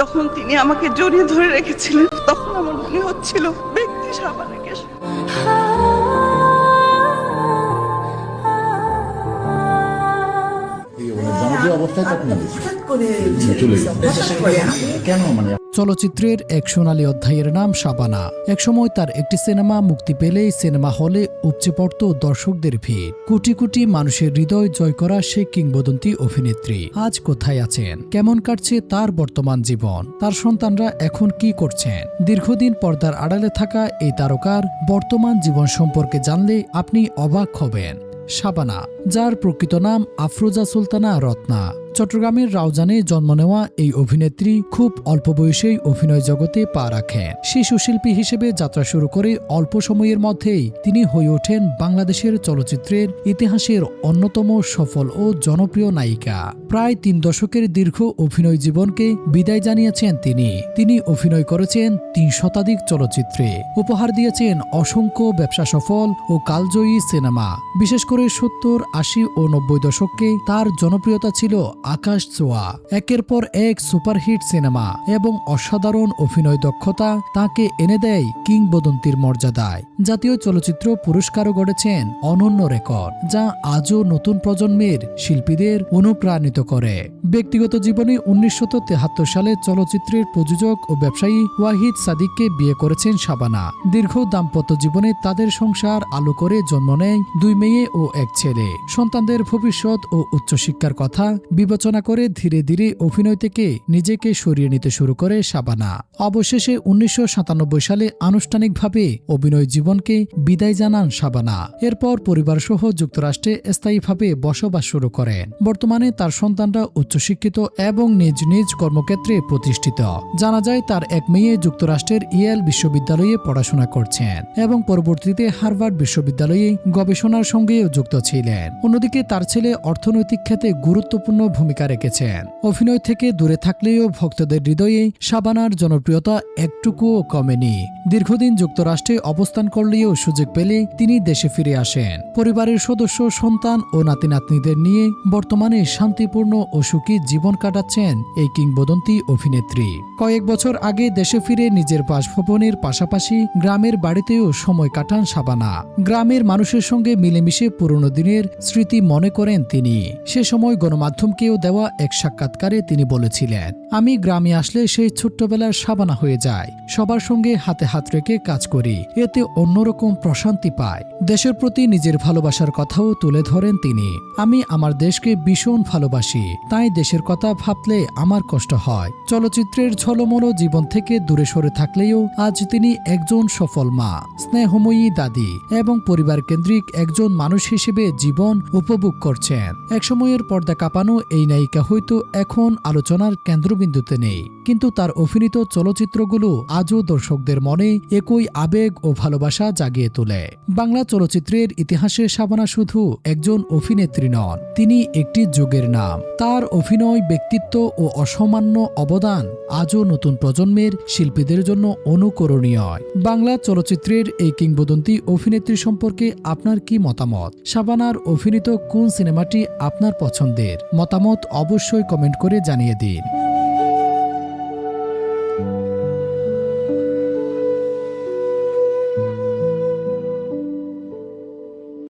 যখন তিনি আমাকে জড়িয়ে ধরে রেখেছিলেন তখন আমার মনে হচ্ছিল ব্যক্তি শাবানাকে। চলচ্চিত্রের এক সোনালী অধ্যায়ের নাম শাবানা। একসময় তার একটি সিনেমা মুক্তি পেলেই সিনেমা হলে উপচে পড়ত দর্শকদের ভিড়। কোটি কোটি মানুষের হৃদয় জয় করা সেই কিংবদন্তি অভিনেত্রী আজ কোথায় আছেন, কেমন কাটছে তার বর্তমান জীবন, তার সন্তানরা এখন কি করছেন? দীর্ঘদিন পর্দার আড়ালে থাকা এই তারকার বর্তমান জীবন সম্পর্কে জানলে আপনি অবাক হবেন। শাবানা, যার প্রকৃত নাম আফরোজা সুলতানা রত্না, চট্টগ্রামের রাউজানে জন্ম নেওয়া এই অভিনেত্রী খুব অল্প বয়সেই অভিনয় জগতে পা রাখেন। শিশু শিল্পী হিসেবে যাত্রা শুরু করে অল্প সময়ের মধ্যেই তিনি হয়ে ওঠেন বাংলাদেশের চলচ্চিত্রের ইতিহাসের অন্যতম সফল ও জনপ্রিয় নায়িকা। প্রায় 3 দশকের দীর্ঘ অভিনয় জীবনকে বিদায় জানিয়েছেন তিনি অভিনয় করেছেন 3 শতাধিক চলচ্চিত্রে, উপহার দিয়েছেন অসংখ্য ব্যবসা সফল ও কালজয়ী সিনেমা। বিশেষ করে 70, 80 ও 90 দশকে তার জনপ্রিয়তা ছিল আকাশ ছোঁয়া। একের পর এক সুপারহিট সিনেমা এবং অসাধারণ অভিনয় দক্ষতা তাকে এনে দেয় কিংবদন্তির মর্যাদায়। জাতীয় চলচ্চিত্র পুরস্কারও গড়েছেন অনন্য রেকর্ড, যা আজও নতুন প্রজন্মের শিল্পীদের অনুপ্রাণিত করে। ব্যক্তিগত জীবনে 1973 সালে চলচ্চিত্রের প্রযোজক ও ব্যবসায়ী ওয়াহিদ সাদিককে বিয়ে করেছেন শাবানা। দীর্ঘ দাম্পত্য জীবনে তাদের সংসার আলো করে জন্ম নেয় 2 মেয়ে ও 1 ছেলে। সন্তানদের ভবিষ্যৎ ও উচ্চশিক্ষার কথা বিবেচনা করে ধীরে ধীরে অভিনয় থেকে নিজেকে সরিয়ে নিতে শুরু করে শাবানা। অবশেষে 1997 সালে আনুষ্ঠানিকভাবে অভিনয় জীবনকে বিদায় জানান শাবানা। এরপর পরিবারসহ যুক্তরাষ্ট্রে স্থায়ীভাবে বসবাস শুরু করেন। বর্তমানে তার সন্তানরা উচ্চশিক্ষিত এবং নিজ নিজ কর্মক্ষেত্রে প্রতিষ্ঠিত। জানা যায় তার 1 মেয়ে যুক্তরাষ্ট্রের ইয়েল বিশ্ববিদ্যালয়ে পড়াশোনা করছেন এবং পরবর্তীতে হার্ভার্ড বিশ্ববিদ্যালয়ে গবেষণার সঙ্গেও যুক্ত ছিলেন। অন্যদিকে তার ছেলে অর্থনৈতিক ক্ষেত্রে গুরুত্বপূর্ণ ভূমিকা রেখেছেন। অভিনয় থেকে দূরে থাকলেও ভক্তদের হৃদয়ে শাবানার জনপ্রিয়তা একটুকুও কমেনি। দীর্ঘদিন যুক্তরাষ্ট্রে অবস্থান করলেও সুযোগ পেলে তিনি দেশে ফিরে আসেন। পরিবারের সদস্য, সন্তান ও নাতি নাতনিদের নিয়ে বর্তমানে শান্তিপূর্ণ ও সুখী জীবন কাটাচ্ছেন এই কিংবদন্তি অভিনেত্রী। কয়েক বছর আগে দেশে ফিরে নিজের বাসভবনের পাশাপাশি গ্রামের বাড়িতেও সময় কাটান শাবানা। গ্রামের মানুষের সঙ্গে মিলেমিশে পুরনো দিনের স্মৃতি মনে করেন তিনি। সে সময় গণমাধ্যমকেও দেওয়া এক সাক্ষাৎকারে তিনি বলেছিলেন, আমি গ্রামে আসলে সেই ছোট্টবেলার শাবানা হয়ে যায়। সবার সঙ্গে হাতে হাত রেখে কাজ করি, এতে অন্যরকম প্রশান্তি পায়। দেশের প্রতি নিজের ভালোবাসার কথাও তুলে ধরেন তিনি। আমি আমার দেশকে ভীষণ ভালোবাসি, তাই দেশের কথা ভাবলে আমার কষ্ট হয়। চলচ্চিত্রের ঝলমলো জীবন থেকে দূরে সরে থাকলেও আজ তিনি একজন সফল মা, স্নেহময়ী দাদি এবং পরিবার কেন্দ্রিক একজন মানুষ হিসেবে জীবন উপভোগ করছেন। একসময়ের পর্দা কাঁপানো এই নায়িকা হয়তো এখন আলোচনার কেন্দ্রবিন্দুতে নেই, কিন্তু তার অভিনীত চলচ্চিত্রগুলো আজও দর্শকদের মনে একই আবেগ ও ভালোবাসা জাগিয়ে তোলে। বাংলা চলচ্চিত্রের ইতিহাসে শাবানা শুধু একজন অভিনেত্রী নন, তিনি একটি যুগের নাম। তার অভিনয়, ব্যক্তিত্ব ও অসামান্য অবদান আজও নতুন প্রজন্মের শিল্পীদের জন্য অনুকরণীয়। বাংলা চলচ্চিত্রের এই কিংবদন্তি অভিনেত্রী সম্পর্কে আপনার কি মতামত? শাবানার অভিনীত কোন সিনেমাটি আপনার পছন্দের? মতামত অবশ্যই কমেন্ট করে জানিয়ে দিন।